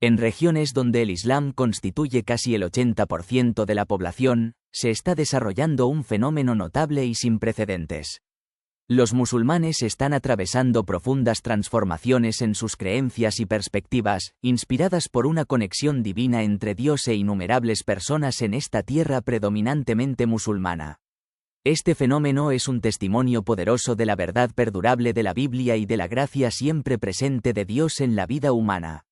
En regiones donde el Islam constituye casi el 80% de la población, se está desarrollando un fenómeno notable y sin precedentes. Los musulmanes están atravesando profundas transformaciones en sus creencias y perspectivas, inspiradas por una conexión divina entre Dios e innumerables personas en esta tierra predominantemente musulmana. Este fenómeno es un testimonio poderoso de la verdad perdurable de la Biblia y de la gracia siempre presente de Dios en la vida humana.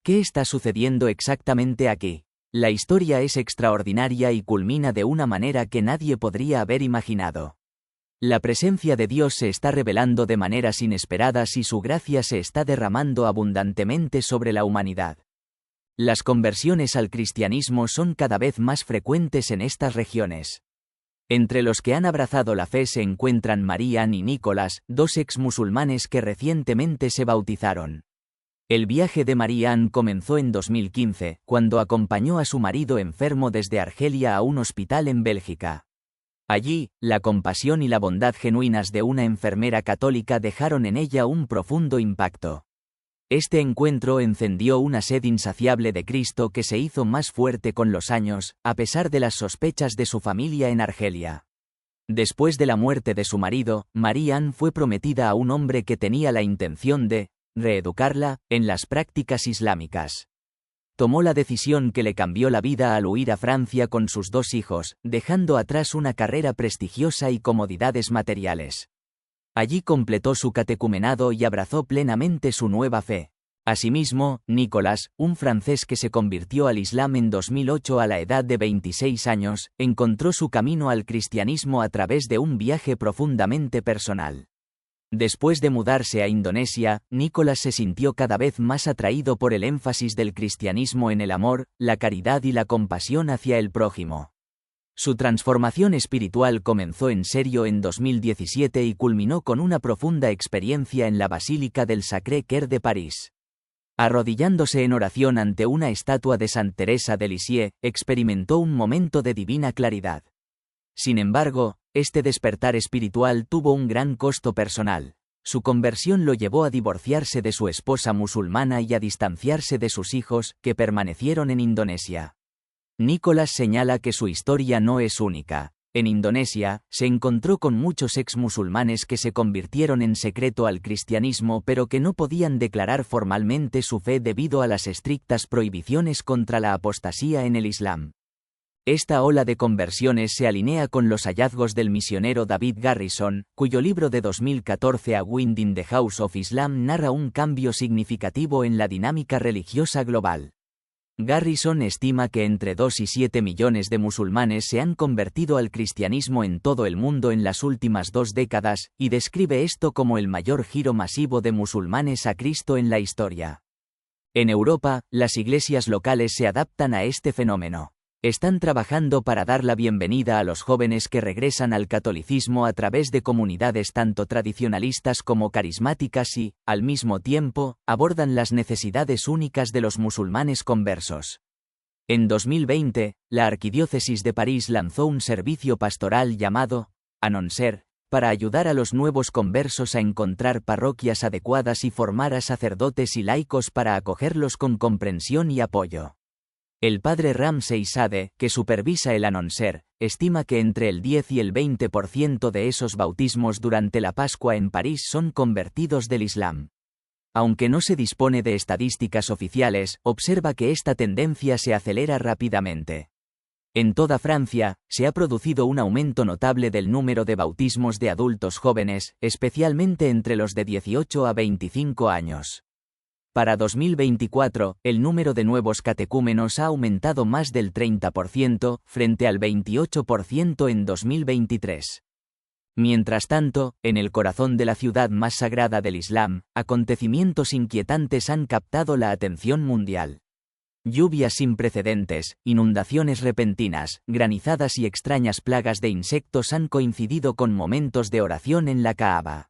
¿Qué está sucediendo exactamente aquí? La historia es extraordinaria y culmina de una manera que nadie podría haber imaginado. La presencia de Dios se está revelando de maneras inesperadas y su gracia se está derramando abundantemente sobre la humanidad. Las conversiones al cristianismo son cada vez más frecuentes en estas regiones. Entre los que han abrazado la fe se encuentran Marianne y Nicholas, dos ex-musulmanes que recientemente se bautizaron. El viaje de Marianne comenzó en 2015, cuando acompañó a su marido enfermo desde Argelia a un hospital en Bélgica. Allí, la compasión y la bondad genuinas de una enfermera católica dejaron en ella un profundo impacto. Este encuentro encendió una sed insaciable de Cristo que se hizo más fuerte con los años, a pesar de las sospechas de su familia en Argelia. Después de la muerte de su marido, Marianne fue prometida a un hombre que tenía la intención de reeducarla en las prácticas islámicas. Tomó la decisión que le cambió la vida al huir a Francia con sus dos hijos, dejando atrás una carrera prestigiosa y comodidades materiales. Allí completó su catecumenado y abrazó plenamente su nueva fe. Asimismo, Nicholas, un francés que se convirtió al Islam en 2008 a la edad de 26 años, encontró su camino al cristianismo a través de un viaje profundamente personal. Después de mudarse a Indonesia, Nicholas se sintió cada vez más atraído por el énfasis del cristianismo en el amor, la caridad y la compasión hacia el prójimo. Su transformación espiritual comenzó en serio en 2017 y culminó con una profunda experiencia en la Basílica del Sacré-Cœur de París. Arrodillándose en oración ante una estatua de Santa Teresa de Lisieux, experimentó un momento de divina claridad. Sin embargo, este despertar espiritual tuvo un gran costo personal. Su conversión lo llevó a divorciarse de su esposa musulmana y a distanciarse de sus hijos, que permanecieron en Indonesia. Nicholas señala que su historia no es única. En Indonesia, se encontró con muchos ex-musulmanes que se convirtieron en secreto al cristianismo pero que no podían declarar formalmente su fe debido a las estrictas prohibiciones contra la apostasía en el Islam. Esta ola de conversiones se alinea con los hallazgos del misionero David Garrison, cuyo libro de 2014 A Wind in the House of Islam narra un cambio significativo en la dinámica religiosa global. Garrison estima que entre 2 y 7 millones de musulmanes se han convertido al cristianismo en todo el mundo en las últimas 2 décadas, y describe esto como el mayor giro masivo de musulmanes a Cristo en la historia. En Europa, las iglesias locales se adaptan a este fenómeno. Están trabajando para dar la bienvenida a los jóvenes que regresan al catolicismo a través de comunidades tanto tradicionalistas como carismáticas y, al mismo tiempo, abordan las necesidades únicas de los musulmanes conversos. En 2020, la Arquidiócesis de París lanzó un servicio pastoral llamado Annoncer, para ayudar a los nuevos conversos a encontrar parroquias adecuadas y formar a sacerdotes y laicos para acogerlos con comprensión y apoyo. El padre Ramsey Sade, que supervisa el Annoncer, estima que entre el 10 y el 20% de esos bautismos durante la Pascua en París son convertidos del Islam. Aunque no se dispone de estadísticas oficiales, observa que esta tendencia se acelera rápidamente. En toda Francia, se ha producido un aumento notable del número de bautismos de adultos jóvenes, especialmente entre los de 18 a 25 años. Para 2024, el número de nuevos catecúmenos ha aumentado más del 30%, frente al 28% en 2023. Mientras tanto, en el corazón de la ciudad más sagrada del Islam, acontecimientos inquietantes han captado la atención mundial. Lluvias sin precedentes, inundaciones repentinas, granizadas y extrañas plagas de insectos han coincidido con momentos de oración en la Kaaba.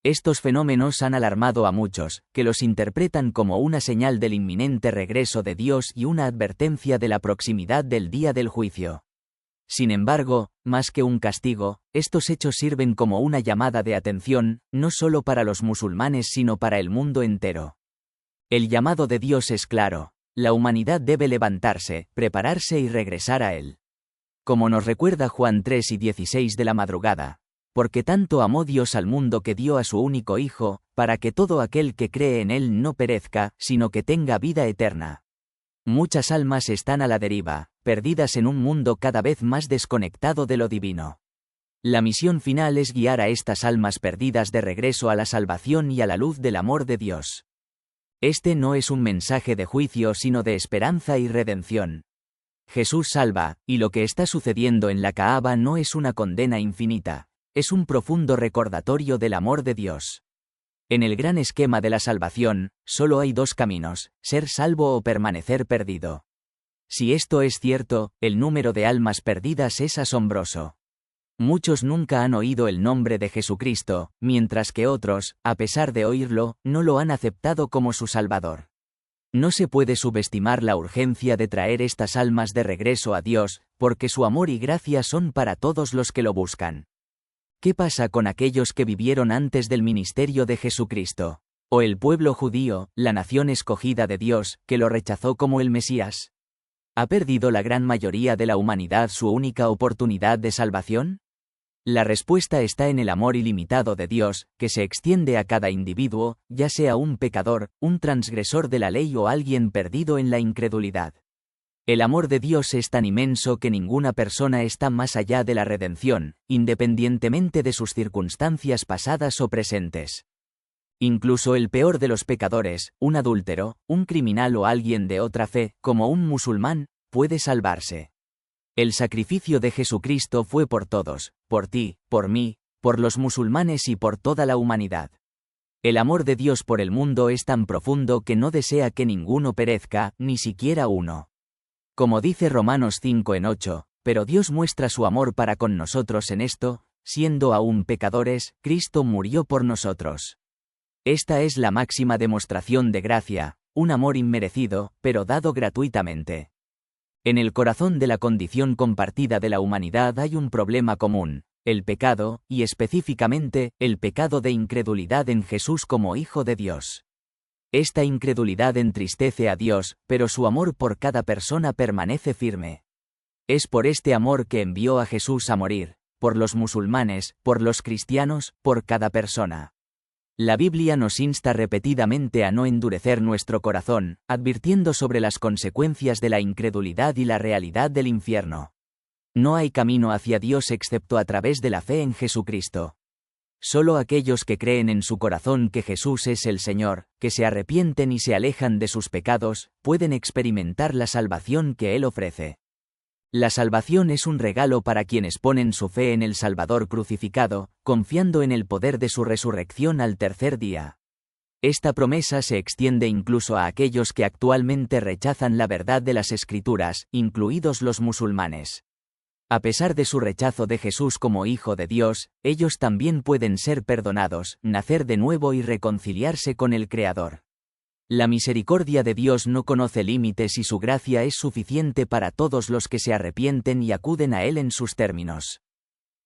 Estos fenómenos han alarmado a muchos, que los interpretan como una señal del inminente regreso de Dios y una advertencia de la proximidad del día del juicio. Sin embargo, más que un castigo, estos hechos sirven como una llamada de atención, no solo para los musulmanes sino para el mundo entero. El llamado de Dios es claro: la humanidad debe levantarse, prepararse y regresar a Él. Como nos recuerda Juan 3:16 de la madrugada: porque tanto amó Dios al mundo que dio a su único Hijo, para que todo aquel que cree en Él no perezca, sino que tenga vida eterna. Muchas almas están a la deriva, perdidas en un mundo cada vez más desconectado de lo divino. La misión final es guiar a estas almas perdidas de regreso a la salvación y a la luz del amor de Dios. Este no es un mensaje de juicio sino de esperanza y redención. Jesús salva, y lo que está sucediendo en la Kaaba no es una condena infinita, es un profundo recordatorio del amor de Dios. En el gran esquema de la salvación, solo hay dos caminos: ser salvo o permanecer perdido. Si esto es cierto, el número de almas perdidas es asombroso. Muchos nunca han oído el nombre de Jesucristo, mientras que otros, a pesar de oírlo, no lo han aceptado como su Salvador. No se puede subestimar la urgencia de traer estas almas de regreso a Dios, porque su amor y gracia son para todos los que lo buscan. ¿Qué pasa con aquellos que vivieron antes del ministerio de Jesucristo? ¿O el pueblo judío, la nación escogida de Dios, que lo rechazó como el Mesías? ¿Ha perdido la gran mayoría de la humanidad su única oportunidad de salvación? La respuesta está en el amor ilimitado de Dios, que se extiende a cada individuo, ya sea un pecador, un transgresor de la ley o alguien perdido en la incredulidad. El amor de Dios es tan inmenso que ninguna persona está más allá de la redención, independientemente de sus circunstancias pasadas o presentes. Incluso el peor de los pecadores, un adúltero, un criminal o alguien de otra fe, como un musulmán, puede salvarse. El sacrificio de Jesucristo fue por todos, por ti, por mí, por los musulmanes y por toda la humanidad. El amor de Dios por el mundo es tan profundo que no desea que ninguno perezca, ni siquiera uno. Como dice Romanos 5:8, pero Dios muestra su amor para con nosotros en esto: siendo aún pecadores, Cristo murió por nosotros. Esta es la máxima demostración de gracia, un amor inmerecido, pero dado gratuitamente. En el corazón de la condición compartida de la humanidad hay un problema común: el pecado, y específicamente, el pecado de incredulidad en Jesús como Hijo de Dios. Esta incredulidad entristece a Dios, pero su amor por cada persona permanece firme. Es por este amor que envió a Jesús a morir, por los musulmanes, por los cristianos, por cada persona. La Biblia nos insta repetidamente a no endurecer nuestro corazón, advirtiendo sobre las consecuencias de la incredulidad y la realidad del infierno. No hay camino hacia Dios excepto a través de la fe en Jesucristo. Solo aquellos que creen en su corazón que Jesús es el Señor, que se arrepienten y se alejan de sus pecados, pueden experimentar la salvación que Él ofrece. La salvación es un regalo para quienes ponen su fe en el Salvador crucificado, confiando en el poder de su resurrección al tercer día. Esta promesa se extiende incluso a aquellos que actualmente rechazan la verdad de las Escrituras, incluidos los musulmanes. A pesar de su rechazo de Jesús como Hijo de Dios, ellos también pueden ser perdonados, nacer de nuevo y reconciliarse con el Creador. La misericordia de Dios no conoce límites y su gracia es suficiente para todos los que se arrepienten y acuden a Él en sus términos.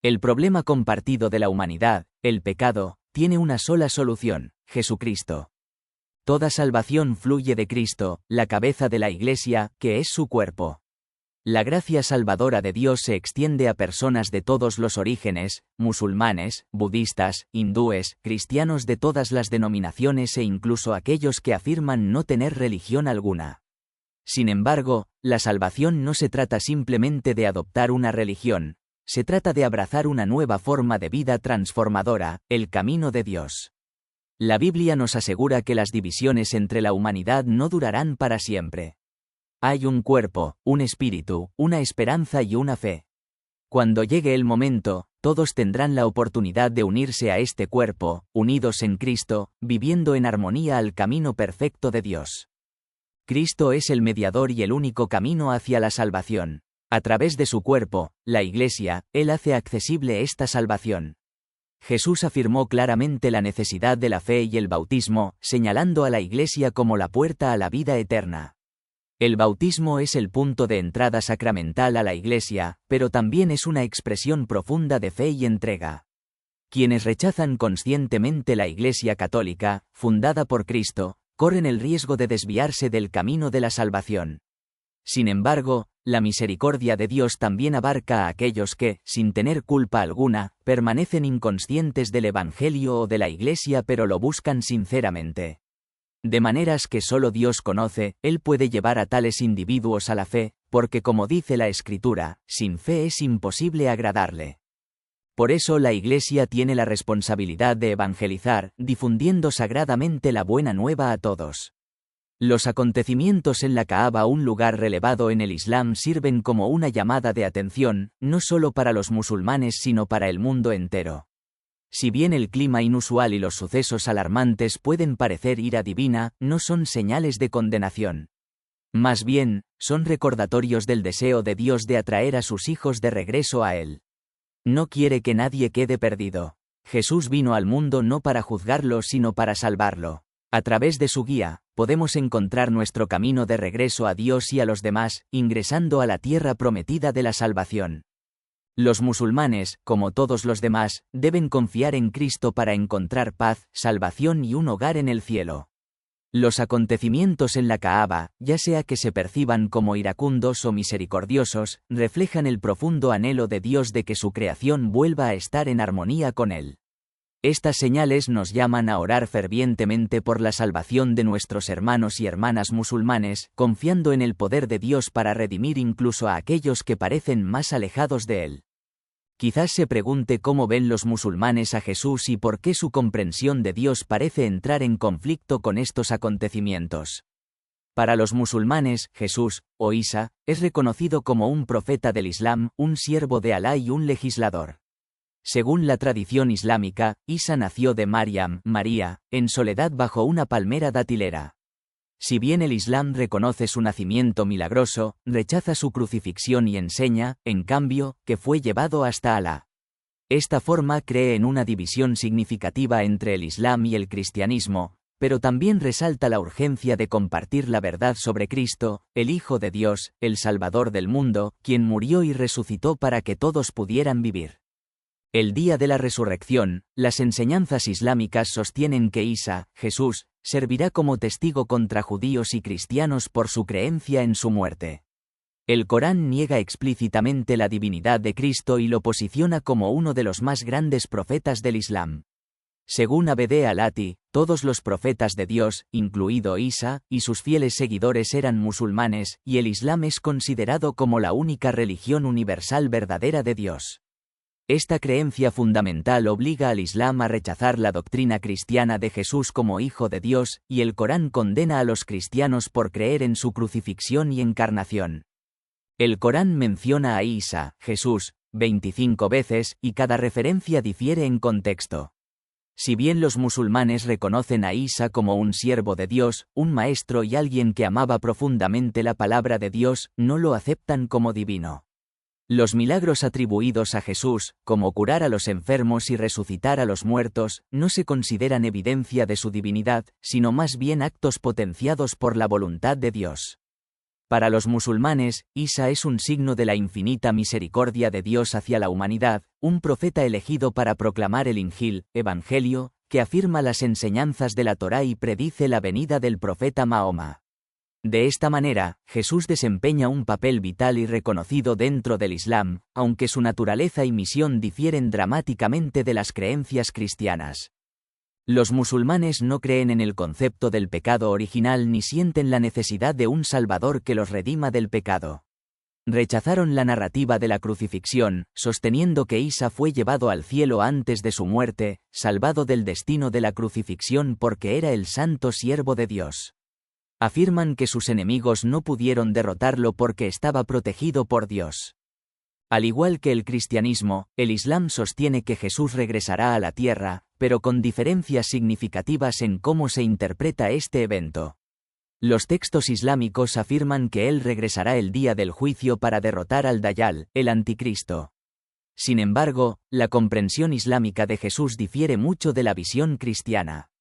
El problema compartido de la humanidad, el pecado, tiene una sola solución: Jesucristo. Toda salvación fluye de Cristo, la cabeza de la Iglesia, que es su cuerpo. La gracia salvadora de Dios se extiende a personas de todos los orígenes: musulmanes, budistas, hindúes, cristianos de todas las denominaciones e incluso aquellos que afirman no tener religión alguna. Sin embargo, la salvación no se trata simplemente de adoptar una religión, se trata de abrazar una nueva forma de vida transformadora, el camino de Dios. La Biblia nos asegura que las divisiones entre la humanidad no durarán para siempre. Hay un cuerpo, un espíritu, una esperanza y una fe. Cuando llegue el momento, todos tendrán la oportunidad de unirse a este cuerpo, unidos en Cristo, viviendo en armonía al camino perfecto de Dios. Cristo es el mediador y el único camino hacia la salvación. A través de su cuerpo, la Iglesia, Él hace accesible esta salvación. Jesús afirmó claramente la necesidad de la fe y el bautismo, señalando a la Iglesia como la puerta a la vida eterna. El bautismo es el punto de entrada sacramental a la Iglesia, pero también es una expresión profunda de fe y entrega. Quienes rechazan conscientemente la Iglesia católica, fundada por Cristo, corren el riesgo de desviarse del camino de la salvación. Sin embargo, la misericordia de Dios también abarca a aquellos que, sin tener culpa alguna, permanecen inconscientes del Evangelio o de la Iglesia pero lo buscan sinceramente. De maneras que solo Dios conoce, Él puede llevar a tales individuos a la fe, porque como dice la Escritura, sin fe es imposible agradarle. Por eso la Iglesia tiene la responsabilidad de evangelizar, difundiendo sagradamente la buena nueva a todos. Los acontecimientos en la Kaaba, un lugar relevado en el Islam, sirven como una llamada de atención, no solo para los musulmanes sino para el mundo entero. Si bien el clima inusual y los sucesos alarmantes pueden parecer ira divina, no son señales de condenación. Más bien, son recordatorios del deseo de Dios de atraer a sus hijos de regreso a Él. No quiere que nadie quede perdido. Jesús vino al mundo no para juzgarlo sino para salvarlo. A través de su guía, podemos encontrar nuestro camino de regreso a Dios y a los demás, ingresando a la tierra prometida de la salvación. Los musulmanes, como todos los demás, deben confiar en Cristo para encontrar paz, salvación y un hogar en el cielo. Los acontecimientos en la Kaaba, ya sea que se perciban como iracundos o misericordiosos, reflejan el profundo anhelo de Dios de que su creación vuelva a estar en armonía con Él. Estas señales nos llaman a orar fervientemente por la salvación de nuestros hermanos y hermanas musulmanes, confiando en el poder de Dios para redimir incluso a aquellos que parecen más alejados de Él. Quizás se pregunte cómo ven los musulmanes a Jesús y por qué su comprensión de Dios parece entrar en conflicto con estos acontecimientos. Para los musulmanes, Jesús, o Isa, es reconocido como un profeta del Islam, un siervo de Alá y un legislador. Según la tradición islámica, Isa nació de Maryam, María, en soledad bajo una palmera datilera. Si bien el Islam reconoce su nacimiento milagroso, rechaza su crucifixión y enseña, en cambio, que fue llevado hasta Alá. Esta forma cree en una división significativa entre el Islam y el cristianismo, pero también resalta la urgencia de compartir la verdad sobre Cristo, el Hijo de Dios, el Salvador del mundo, quien murió y resucitó para que todos pudieran vivir. El día de la resurrección, las enseñanzas islámicas sostienen que Isa, Jesús, servirá como testigo contra judíos y cristianos por su creencia en su muerte. El Corán niega explícitamente la divinidad de Cristo y lo posiciona como uno de los más grandes profetas del Islam. Según Abd al-Hati, todos los profetas de Dios, incluido Isa, y sus fieles seguidores eran musulmanes, y el Islam es considerado como la única religión universal verdadera de Dios. Esta creencia fundamental obliga al Islam a rechazar la doctrina cristiana de Jesús como Hijo de Dios, y el Corán condena a los cristianos por creer en su crucifixión y encarnación. El Corán menciona a Isa, Jesús, 25 veces, y cada referencia difiere en contexto. Si bien los musulmanes reconocen a Isa como un siervo de Dios, un maestro y alguien que amaba profundamente la palabra de Dios, no lo aceptan como divino. Los milagros atribuidos a Jesús, como curar a los enfermos y resucitar a los muertos, no se consideran evidencia de su divinidad, sino más bien actos potenciados por la voluntad de Dios. Para los musulmanes, Isa es un signo de la infinita misericordia de Dios hacia la humanidad, un profeta elegido para proclamar el Injil, Evangelio, que afirma las enseñanzas de la Torá y predice la venida del profeta Mahoma. De esta manera, Jesús desempeña un papel vital y reconocido dentro del Islam, aunque su naturaleza y misión difieren dramáticamente de las creencias cristianas. Los musulmanes no creen en el concepto del pecado original ni sienten la necesidad de un Salvador que los redima del pecado. Rechazaron la narrativa de la crucifixión, sosteniendo que Isa fue llevado al cielo antes de su muerte, salvado del destino de la crucifixión porque era el santo siervo de Dios. Afirman que sus enemigos no pudieron derrotarlo porque estaba protegido por Dios. Al igual que el cristianismo, el Islam sostiene que Jesús regresará a la tierra, pero con diferencias significativas en cómo se interpreta este evento. Los textos islámicos afirman que Él regresará el día del juicio para derrotar al Dajjal, el anticristo. Sin embargo, la comprensión islámica de Jesús difiere mucho de la visión cristiana.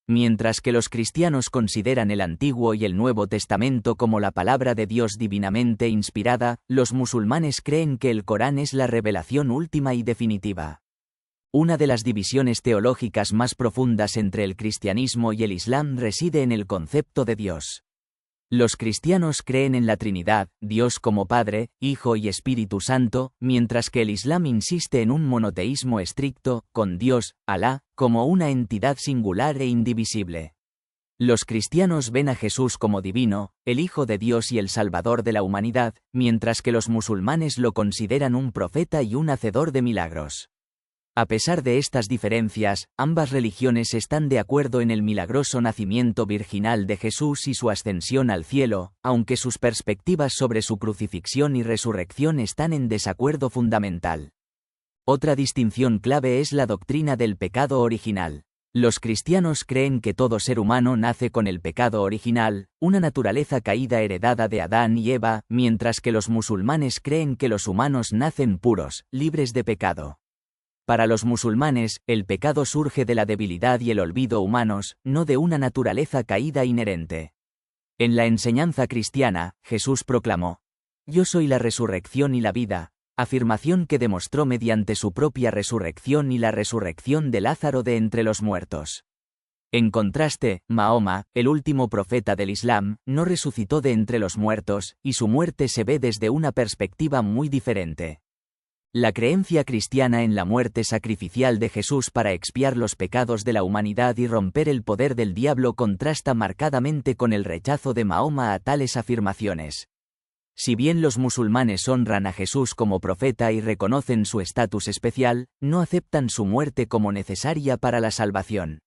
Mientras que los cristianos consideran el Antiguo y el Nuevo Testamento como la palabra de Dios divinamente inspirada, los musulmanes creen que el Corán es la revelación última y definitiva. Una de las divisiones teológicas más profundas entre el cristianismo y el islam reside en el concepto de Dios. Los cristianos creen en la Trinidad, Dios como Padre, Hijo y Espíritu Santo, mientras que el Islam insiste en un monoteísmo estricto, con Dios, Alá, como una entidad singular e indivisible. Los cristianos ven a Jesús como divino, el Hijo de Dios y el Salvador de la humanidad, mientras que los musulmanes lo consideran un profeta y un hacedor de milagros. A pesar de estas diferencias, ambas religiones están de acuerdo en el milagroso nacimiento virginal de Jesús y su ascensión al cielo, aunque sus perspectivas sobre su crucifixión y resurrección están en desacuerdo fundamental. Otra distinción clave es la doctrina del pecado original. Los cristianos creen que todo ser humano nace con el pecado original, una naturaleza caída heredada de Adán y Eva, mientras que los musulmanes creen que los humanos nacen puros, libres de pecado. Para los musulmanes, el pecado surge de la debilidad y el olvido humanos, no de una naturaleza caída inherente. En la enseñanza cristiana, Jesús proclamó: «Yo soy la resurrección y la vida», afirmación que demostró mediante su propia resurrección y la resurrección de Lázaro de entre los muertos. En contraste, Mahoma, el último profeta del Islam, no resucitó de entre los muertos, y su muerte se ve desde una perspectiva muy diferente. La creencia cristiana en la muerte sacrificial de Jesús para expiar los pecados de la humanidad y romper el poder del diablo contrasta marcadamente con el rechazo de Mahoma a tales afirmaciones. Si bien los musulmanes honran a Jesús como profeta y reconocen su estatus especial, no aceptan su muerte como necesaria para la salvación.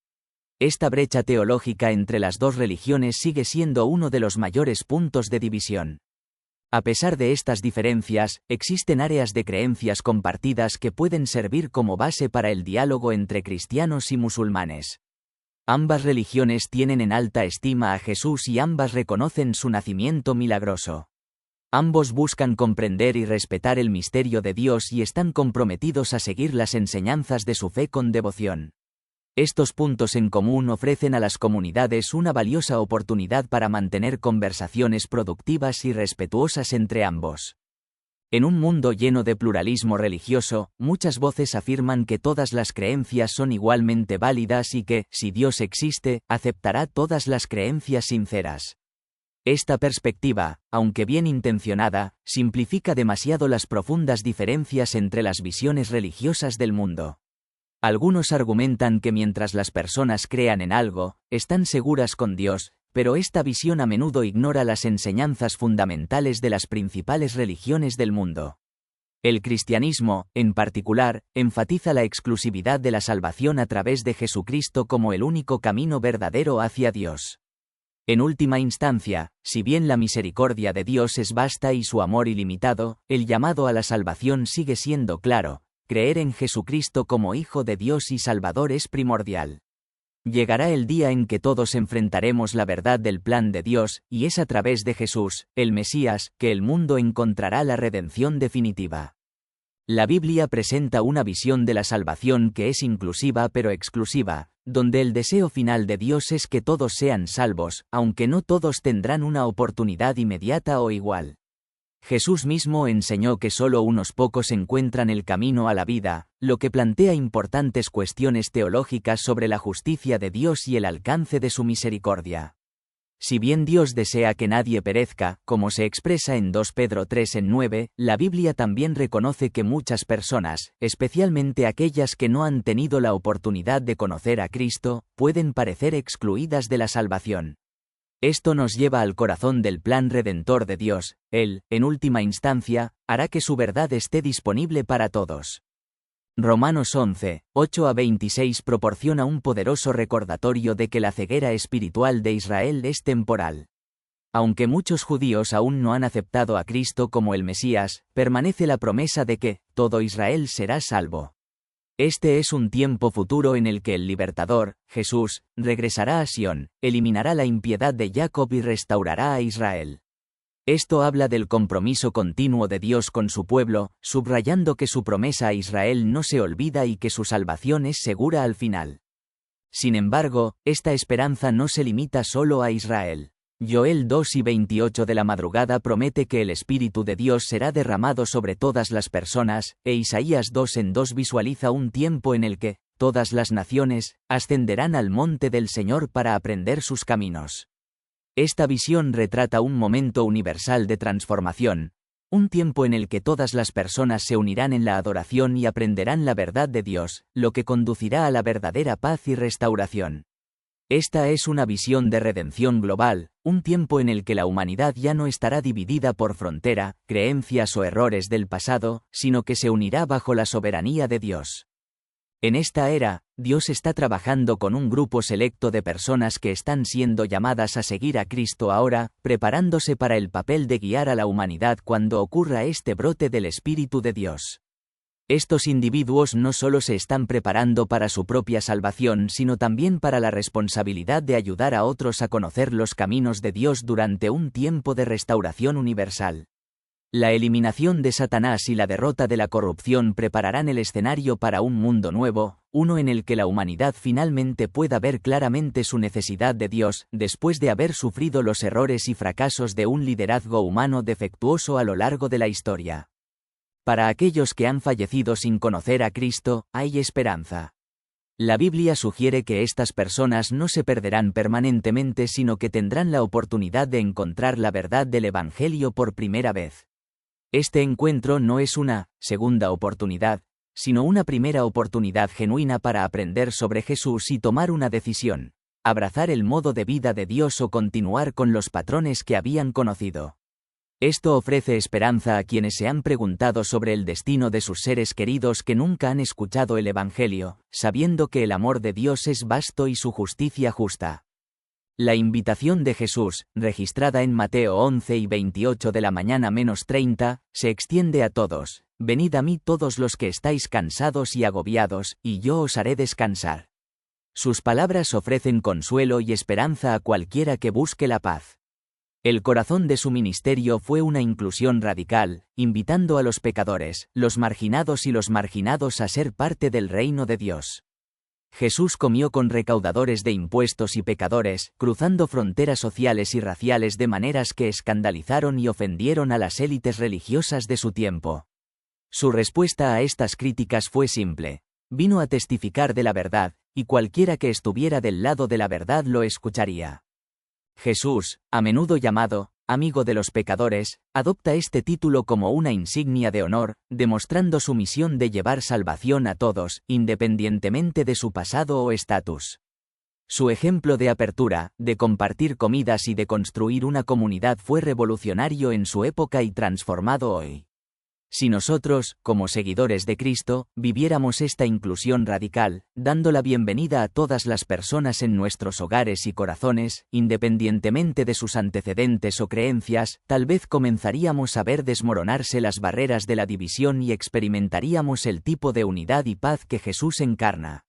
Esta brecha teológica entre las dos religiones sigue siendo uno de los mayores puntos de división. A pesar de estas diferencias, existen áreas de creencias compartidas que pueden servir como base para el diálogo entre cristianos y musulmanes. Ambas religiones tienen en alta estima a Jesús y ambas reconocen su nacimiento milagroso. Ambos buscan comprender y respetar el misterio de Dios y están comprometidos a seguir las enseñanzas de su fe con devoción. Estos puntos en común ofrecen a las comunidades una valiosa oportunidad para mantener conversaciones productivas y respetuosas entre ambos. En un mundo lleno de pluralismo religioso, muchas voces afirman que todas las creencias son igualmente válidas y que, si Dios existe, aceptará todas las creencias sinceras. Esta perspectiva, aunque bien intencionada, simplifica demasiado las profundas diferencias entre las visiones religiosas del mundo. Algunos argumentan que mientras las personas crean en algo, están seguras con Dios, pero esta visión a menudo ignora las enseñanzas fundamentales de las principales religiones del mundo. El cristianismo, en particular, enfatiza la exclusividad de la salvación a través de Jesucristo como el único camino verdadero hacia Dios. En última instancia, si bien la misericordia de Dios es vasta y su amor ilimitado, el llamado a la salvación sigue siendo claro: creer en Jesucristo como Hijo de Dios y Salvador es primordial. Llegará el día en que todos enfrentaremos la verdad del plan de Dios, y es a través de Jesús, el Mesías, que el mundo encontrará la redención definitiva. La Biblia presenta una visión de la salvación que es inclusiva pero exclusiva, donde el deseo final de Dios es que todos sean salvos, aunque no todos tendrán una oportunidad inmediata o igual. Jesús mismo enseñó que solo unos pocos encuentran el camino a la vida, lo que plantea importantes cuestiones teológicas sobre la justicia de Dios y el alcance de su misericordia. Si bien Dios desea que nadie perezca, como se expresa en 2 Pedro 3:9, la Biblia también reconoce que muchas personas, especialmente aquellas que no han tenido la oportunidad de conocer a Cristo, pueden parecer excluidas de la salvación. Esto nos lleva al corazón del plan redentor de Dios. Él, en última instancia, hará que su verdad esté disponible para todos. Romanos 11, 8-26 proporciona un poderoso recordatorio de que la ceguera espiritual de Israel es temporal. Aunque muchos judíos aún no han aceptado a Cristo como el Mesías, permanece la promesa de que todo Israel será salvo. Este es un tiempo futuro en el que el Libertador, Jesús, regresará a Sión, eliminará la impiedad de Jacob y restaurará a Israel. Esto habla del compromiso continuo de Dios con su pueblo, subrayando que su promesa a Israel no se olvida y que su salvación es segura al final. Sin embargo, esta esperanza no se limita solo a Israel. Joel 2:28 de la madrugada promete que el Espíritu de Dios será derramado sobre todas las personas, e Isaías 2:2 visualiza un tiempo en el que todas las naciones ascenderán al monte del Señor para aprender sus caminos. Esta visión retrata un momento universal de transformación, un tiempo en el que todas las personas se unirán en la adoración y aprenderán la verdad de Dios, lo que conducirá a la verdadera paz y restauración. Esta es una visión de redención global, un tiempo en el que la humanidad ya no estará dividida por frontera, creencias o errores del pasado, sino que se unirá bajo la soberanía de Dios. En esta era, Dios está trabajando con un grupo selecto de personas que están siendo llamadas a seguir a Cristo ahora, preparándose para el papel de guiar a la humanidad cuando ocurra este brote del Espíritu de Dios. Estos individuos no solo se están preparando para su propia salvación, sino también para la responsabilidad de ayudar a otros a conocer los caminos de Dios durante un tiempo de restauración universal. La eliminación de Satanás y la derrota de la corrupción prepararán el escenario para un mundo nuevo, uno en el que la humanidad finalmente pueda ver claramente su necesidad de Dios, después de haber sufrido los errores y fracasos de un liderazgo humano defectuoso a lo largo de la historia. Para aquellos que han fallecido sin conocer a Cristo, hay esperanza. La Biblia sugiere que estas personas no se perderán permanentemente, sino que tendrán la oportunidad de encontrar la verdad del Evangelio por primera vez. Este encuentro no es una segunda oportunidad, sino una primera oportunidad genuina para aprender sobre Jesús y tomar una decisión: abrazar el modo de vida de Dios o continuar con los patrones que habían conocido. Esto ofrece esperanza a quienes se han preguntado sobre el destino de sus seres queridos que nunca han escuchado el Evangelio, sabiendo que el amor de Dios es vasto y su justicia justa. La invitación de Jesús, registrada en Mateo 11:28 de la mañana -30, se extiende a todos: venid a mí todos los que estáis cansados y agobiados, y yo os haré descansar. Sus palabras ofrecen consuelo y esperanza a cualquiera que busque la paz. El corazón de su ministerio fue una inclusión radical, invitando a los pecadores, los marginados y los marginados a ser parte del reino de Dios. Jesús comió con recaudadores de impuestos y pecadores, cruzando fronteras sociales y raciales de maneras que escandalizaron y ofendieron a las élites religiosas de su tiempo. Su respuesta a estas críticas fue simple: vino a testificar de la verdad, y cualquiera que estuviera del lado de la verdad lo escucharía. Jesús, a menudo llamado amigo de los pecadores, adopta este título como una insignia de honor, demostrando su misión de llevar salvación a todos, independientemente de su pasado o estatus. Su ejemplo de apertura, de compartir comidas y de construir una comunidad fue revolucionario en su época y transformado hoy. Si nosotros, como seguidores de Cristo, viviéramos esta inclusión radical, dando la bienvenida a todas las personas en nuestros hogares y corazones, independientemente de sus antecedentes o creencias, tal vez comenzaríamos a ver desmoronarse las barreras de la división y experimentaríamos el tipo de unidad y paz que Jesús encarna.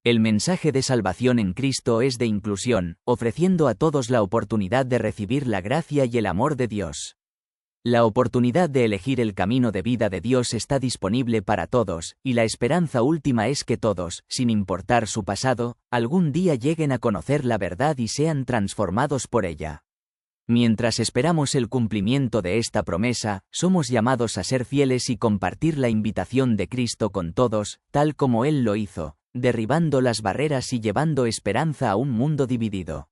El mensaje de salvación en Cristo es de inclusión, ofreciendo a todos la oportunidad de recibir la gracia y el amor de Dios. La oportunidad de elegir el camino de vida de Dios está disponible para todos, y la esperanza última es que todos, sin importar su pasado, algún día lleguen a conocer la verdad y sean transformados por ella. Mientras esperamos el cumplimiento de esta promesa, somos llamados a ser fieles y compartir la invitación de Cristo con todos, tal como Él lo hizo, derribando las barreras y llevando esperanza a un mundo dividido.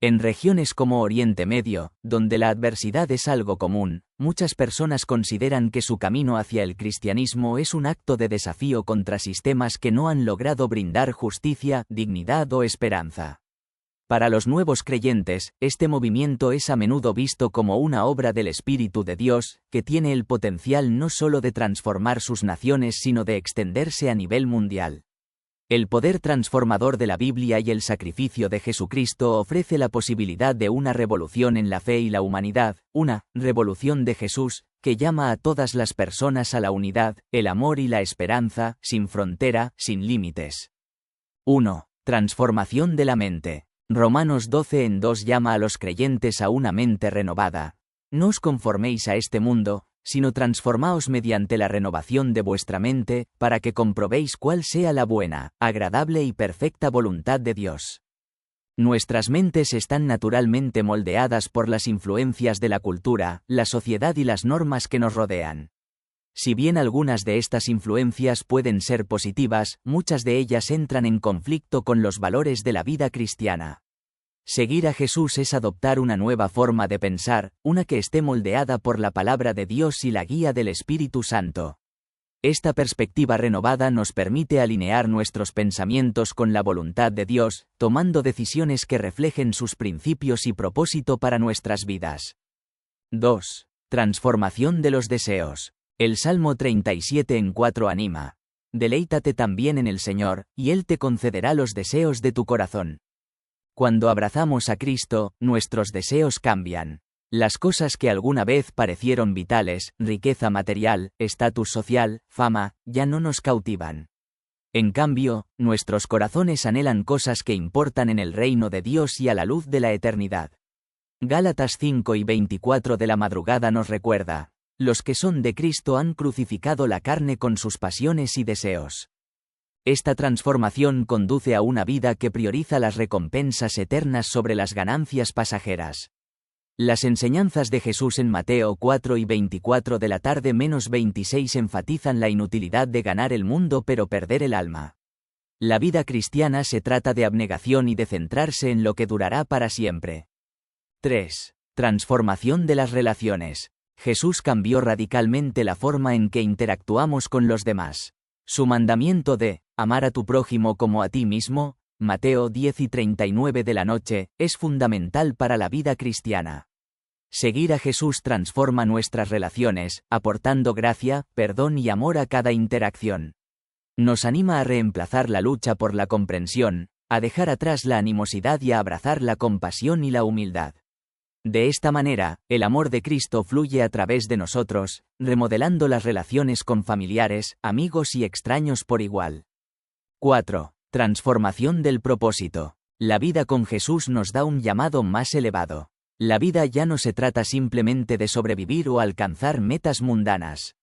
En regiones como Oriente Medio, donde la adversidad es algo común, muchas personas consideran que su camino hacia el cristianismo es un acto de desafío contra sistemas que no han logrado brindar justicia, dignidad o esperanza. Para los nuevos creyentes, este movimiento es a menudo visto como una obra del Espíritu de Dios, que tiene el potencial no solo de transformar sus naciones sino de extenderse a nivel mundial. El poder transformador de la Biblia y el sacrificio de Jesucristo ofrece la posibilidad de una revolución en la fe y la humanidad, una revolución de Jesús, que llama a todas las personas a la unidad, el amor y la esperanza, sin frontera, sin límites. 1. Transformación de la mente. Romanos 12:2 llama a los creyentes a una mente renovada. No os conforméis a este mundo, sino transformaos mediante la renovación de vuestra mente, para que comprobéis cuál sea la buena, agradable y perfecta voluntad de Dios. Nuestras mentes están naturalmente moldeadas por las influencias de la cultura, la sociedad y las normas que nos rodean. Si bien algunas de estas influencias pueden ser positivas, muchas de ellas entran en conflicto con los valores de la vida cristiana. Seguir a Jesús es adoptar una nueva forma de pensar, una que esté moldeada por la palabra de Dios y la guía del Espíritu Santo. Esta perspectiva renovada nos permite alinear nuestros pensamientos con la voluntad de Dios, tomando decisiones que reflejen sus principios y propósito para nuestras vidas. 2. Transformación de los deseos. El Salmo 37:4 anima. Deleítate también en el Señor, y Él te concederá los deseos de tu corazón. Cuando abrazamos a Cristo, nuestros deseos cambian. Las cosas que alguna vez parecieron vitales, riqueza material, estatus social, fama, ya no nos cautivan. En cambio, nuestros corazones anhelan cosas que importan en el reino de Dios y a la luz de la eternidad. Gálatas 5:24 de la madrugada nos recuerda: los que son de Cristo han crucificado la carne con sus pasiones y deseos. Esta transformación conduce a una vida que prioriza las recompensas eternas sobre las ganancias pasajeras. Las enseñanzas de Jesús en Mateo 4:24 de la tarde menos 26 enfatizan la inutilidad de ganar el mundo pero perder el alma. La vida cristiana se trata de abnegación y de centrarse en lo que durará para siempre. 3. Transformación de las relaciones. Jesús cambió radicalmente la forma en que interactuamos con los demás. Su mandamiento de amar a tu prójimo como a ti mismo, Mateo 10:39 de la noche, es fundamental para la vida cristiana. Seguir a Jesús transforma nuestras relaciones, aportando gracia, perdón y amor a cada interacción. Nos anima a reemplazar la lucha por la comprensión, a dejar atrás la animosidad y a abrazar la compasión y la humildad. De esta manera, el amor de Cristo fluye a través de nosotros, remodelando las relaciones con familiares, amigos y extraños por igual. 4. Transformación del propósito. La vida con Jesús nos da un llamado más elevado. La vida ya no se trata simplemente de sobrevivir o alcanzar metas mundanas.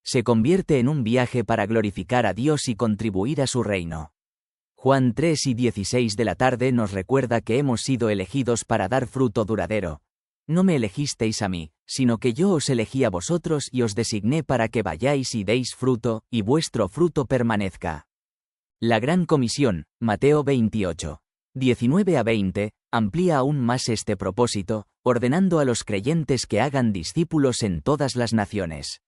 Se convierte en un viaje para glorificar a Dios y contribuir a su reino. Juan 3:16 de la tarde nos recuerda que hemos sido elegidos para dar fruto duradero. No me elegisteis a mí, sino que yo os elegí a vosotros y os designé para que vayáis y deis fruto, y vuestro fruto permanezca. La Gran Comisión, Mateo 28:19-20, amplía aún más este propósito, ordenando a los creyentes que hagan discípulos en todas las naciones.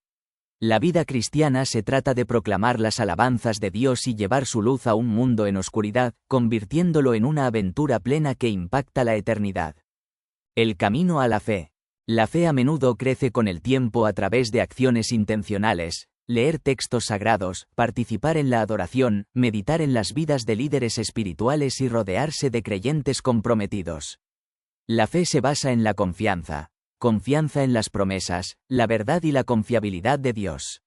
La vida cristiana se trata de proclamar las alabanzas de Dios y llevar su luz a un mundo en oscuridad, convirtiéndolo en una aventura plena que impacta la eternidad. El camino a la fe. La fe a menudo crece con el tiempo a través de acciones intencionales: leer textos sagrados, participar en la adoración, meditar en las vidas de líderes espirituales y rodearse de creyentes comprometidos. La fe se basa en la confianza en las promesas, la verdad y la confiabilidad de Dios.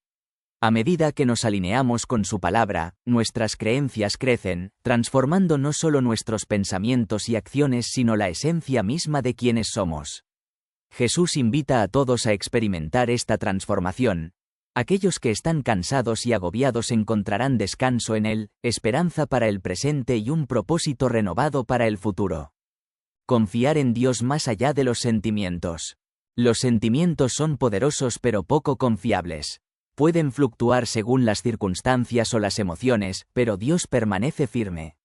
A medida que nos alineamos con su palabra, nuestras creencias crecen, transformando no solo nuestros pensamientos y acciones sino la esencia misma de quienes somos. Jesús invita a todos a experimentar esta transformación. Aquellos que están cansados y agobiados encontrarán descanso en Él, esperanza para el presente y un propósito renovado para el futuro. Confiar en Dios más allá de los sentimientos. Los sentimientos son poderosos pero poco confiables. Pueden fluctuar según las circunstancias o las emociones, pero Dios permanece firme.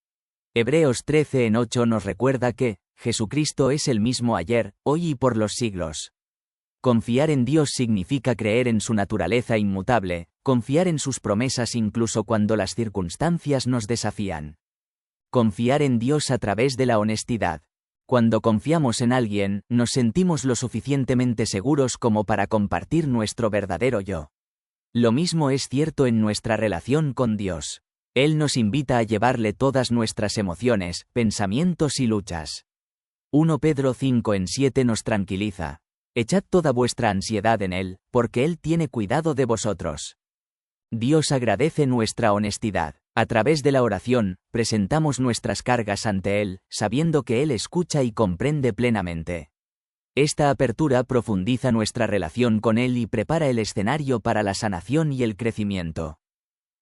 Hebreos 13:8 nos recuerda que Jesucristo es el mismo ayer, hoy y por los siglos. Confiar en Dios significa creer en su naturaleza inmutable, confiar en sus promesas incluso cuando las circunstancias nos desafían. Confiar en Dios a través de la honestidad. Cuando confiamos en alguien, nos sentimos lo suficientemente seguros como para compartir nuestro verdadero yo. Lo mismo es cierto en nuestra relación con Dios. Él nos invita a llevarle todas nuestras emociones, pensamientos y luchas. 1 Pedro 5:7 nos tranquiliza: echad toda vuestra ansiedad en Él, porque Él tiene cuidado de vosotros. Dios agradece nuestra honestidad. A través de la oración, presentamos nuestras cargas ante Él, sabiendo que Él escucha y comprende plenamente. Esta apertura profundiza nuestra relación con Él y prepara el escenario para la sanación y el crecimiento.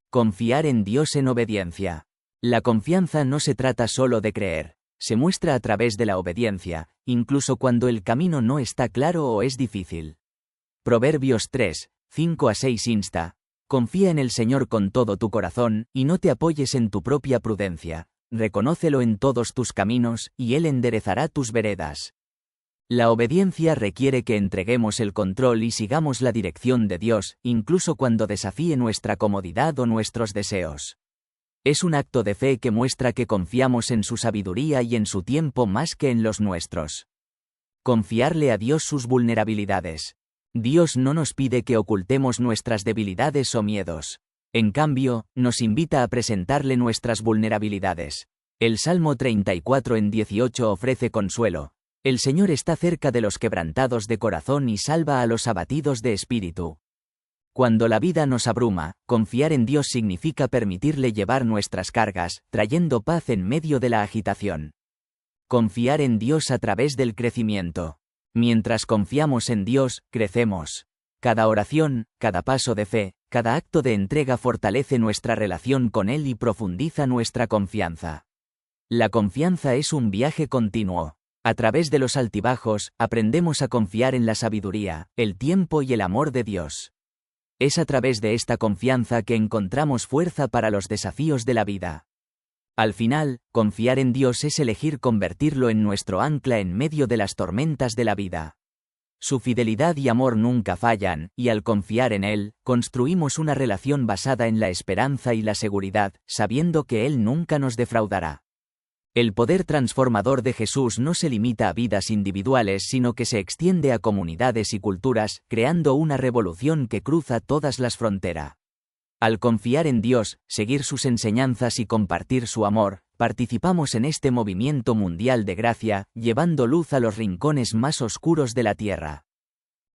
Confiar en Dios en obediencia. La confianza no se trata solo de creer. se muestra a través de la obediencia, incluso cuando el camino no está claro o es difícil. Proverbios 3, 5-6 insta: confía en el Señor con todo tu corazón, y no te apoyes en tu propia prudencia. Reconócelo en todos tus caminos, y Él enderezará tus veredas. La obediencia requiere que entreguemos el control y sigamos la dirección de Dios, incluso cuando desafíe nuestra comodidad o nuestros deseos. Es un acto de fe que muestra que confiamos en su sabiduría y en su tiempo más que en los nuestros. Confiarle a Dios sus vulnerabilidades. Dios no nos pide que ocultemos nuestras debilidades o miedos. En cambio, nos invita a presentarle nuestras vulnerabilidades. El Salmo 34:18 ofrece consuelo. El Señor está cerca de los quebrantados de corazón y salva a los abatidos de espíritu. Cuando la vida nos abruma, confiar en Dios significa permitirle llevar nuestras cargas, trayendo paz en medio de la agitación. Confiar en Dios a través del crecimiento. Mientras confiamos en Dios, crecemos. Cada oración, cada paso de fe, cada acto de entrega fortalece nuestra relación con Él y profundiza nuestra confianza. La confianza es un viaje continuo. A través de los altibajos, aprendemos a confiar en la sabiduría, el tiempo y el amor de Dios. Es a través de esta confianza que encontramos fuerza para los desafíos de la vida. Al final, confiar en Dios es elegir convertirlo en nuestro ancla en medio de las tormentas de la vida. Su fidelidad y amor nunca fallan, y al confiar en Él, construimos una relación basada en la esperanza y la seguridad, sabiendo que Él nunca nos defraudará. El poder transformador de Jesús no se limita a vidas individuales, sino que se extiende a comunidades y culturas, creando una revolución que cruza todas las fronteras. Al confiar en Dios, seguir sus enseñanzas y compartir su amor, participamos en este movimiento mundial de gracia, llevando luz a los rincones más oscuros de la tierra.